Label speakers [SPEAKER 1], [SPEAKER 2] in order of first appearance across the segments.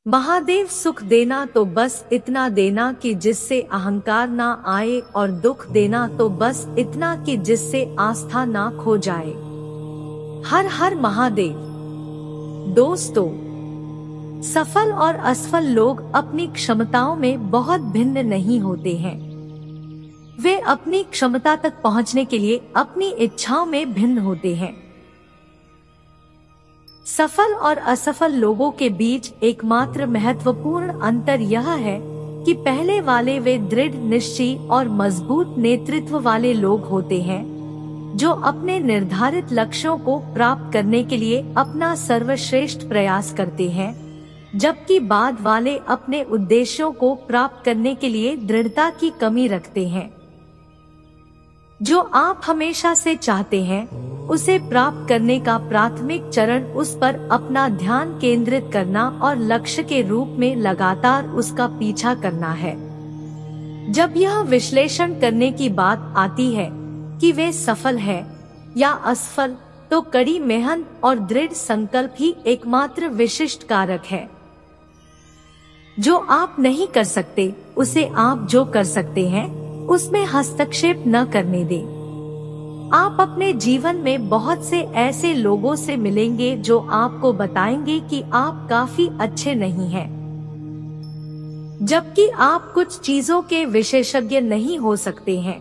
[SPEAKER 1] महादेव सुख देना तो बस इतना देना कि जिससे अहंकार ना आए, और दुख देना तो बस इतना कि जिससे आस्था ना खो जाए। हर हर महादेव। दोस्तों, सफल और असफल लोग अपनी क्षमताओं में बहुत भिन्न नहीं होते हैं। वे अपनी क्षमता तक पहुंचने के लिए अपनी इच्छाओं में भिन्न होते हैं। सफल और असफल लोगों के बीच एकमात्र महत्वपूर्ण अंतर यह है कि पहले वाले वे दृढ़ निश्चयी और मजबूत नेतृत्व वाले लोग होते हैं, जो अपने निर्धारित लक्ष्यों को प्राप्त करने के लिए अपना सर्वश्रेष्ठ प्रयास करते हैं, जबकि बाद वाले अपने उद्देश्यों को प्राप्त करने के लिए दृढ़ता की कमी रखते हैं। जो आप हमेशा से चाहते हैं उसे प्राप्त करने का प्राथमिक चरण उस पर अपना ध्यान केंद्रित करना और लक्ष्य के रूप में लगातार उसका पीछा करना है। जब यह विश्लेषण करने की बात आती है कि वे सफल है या असफल, तो कड़ी मेहनत और दृढ़ संकल्प ही एकमात्र विशिष्ट कारक है। जो आप नहीं कर सकते उसे आप जो कर सकते हैं उसमें हस्तक्षेप न करने दें। आप अपने जीवन में बहुत से ऐसे लोगों से मिलेंगे जो आपको बताएंगे कि आप काफी अच्छे नहीं हैं, जबकि आप कुछ चीजों के विशेषज्ञ नहीं हो सकते हैं।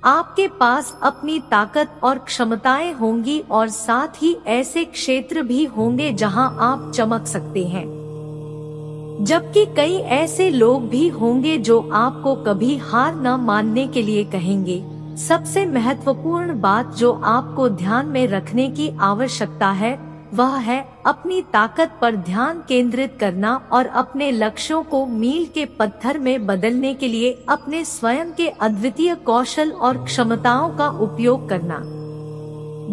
[SPEAKER 1] आपके पास अपनी ताकत और क्षमताएं होंगी और साथ ही ऐसे क्षेत्र भी होंगे जहां आप चमक सकते हैं, जबकि कई ऐसे लोग भी होंगे जो आपको कभी हार न मानने के लिए कहेंगे। सबसे महत्वपूर्ण बात जो आपको ध्यान में रखने की आवश्यकता है वह है अपनी ताकत पर ध्यान केंद्रित करना और अपने लक्ष्यों को मील के पत्थर में बदलने के लिए अपने स्वयं के अद्वितीय कौशल और क्षमताओं का उपयोग करना।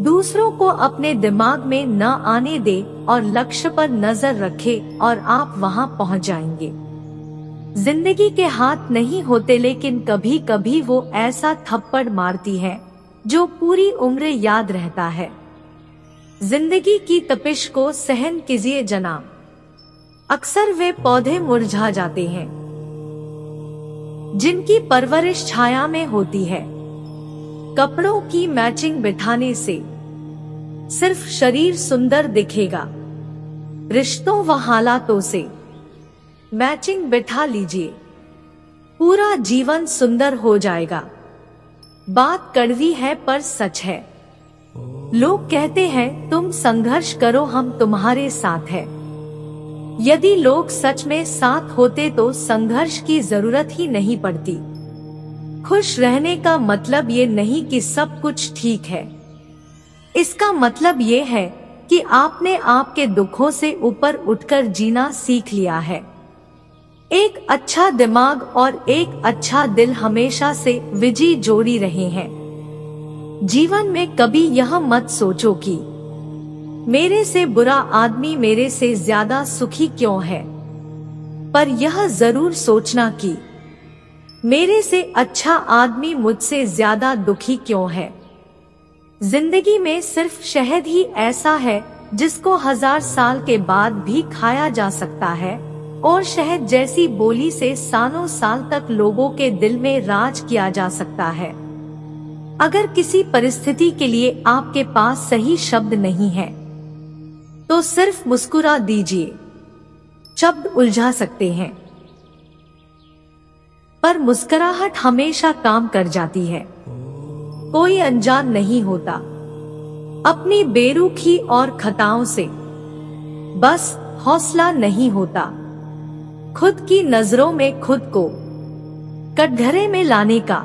[SPEAKER 1] दूसरों को अपने दिमाग में न आने दे और लक्ष्य पर नजर रखे और आप वहां पहुंच जाएंगे। जिंदगी के हाथ नहीं होते, लेकिन कभी कभी वो ऐसा थप्पड़ मारती है जो पूरी उम्र याद रहता है। जिंदगी की तपिश को सहन कीजिए जनाब। अक्सर वे पौधे मुरझा जाते हैं जिनकी परवरिश छाया में होती है। कपड़ों की मैचिंग बिठाने से सिर्फ शरीर सुंदर दिखेगा, रिश्तों व हालातों से मैचिंग बिठा लीजिए, पूरा जीवन सुंदर हो जाएगा। बात कड़वी है पर सच है। लोग कहते हैं तुम संघर्ष करो, हम तुम्हारे साथ हैं। यदि लोग सच में साथ होते तो संघर्ष की जरूरत ही नहीं पड़ती। खुश रहने का मतलब ये नहीं कि सब कुछ ठीक है। इसका मतलब ये है कि आपने आपके दुखों से ऊपर उठकर जीना सीख लिया है। एक अच्छा दिमाग और एक अच्छा दिल हमेशा से विजयी जोड़ी रहे हैं। जीवन में कभी यह मत सोचो कि मेरे से बुरा आदमी मेरे से ज्यादा सुखी क्यों है, पर यह जरूर सोचना कि मेरे से अच्छा आदमी मुझसे ज्यादा दुखी क्यों है। जिंदगी में सिर्फ शहद ही ऐसा है जिसको 1000 साल के बाद भी खाया जा सकता है, और शहद जैसी बोली से सालों साल तक लोगों के दिल में राज किया जा सकता है। अगर किसी परिस्थिति के लिए आपके पास सही शब्द नहीं है तो सिर्फ मुस्कुरा दीजिए। शब्द उलझा सकते हैं पर मुस्कुराहट हमेशा काम कर जाती है। कोई अनजान नहीं होता अपनी बेरुखी और खताओं से, बस हौसला नहीं होता खुद की नजरों में खुद को कटघरे में लाने का।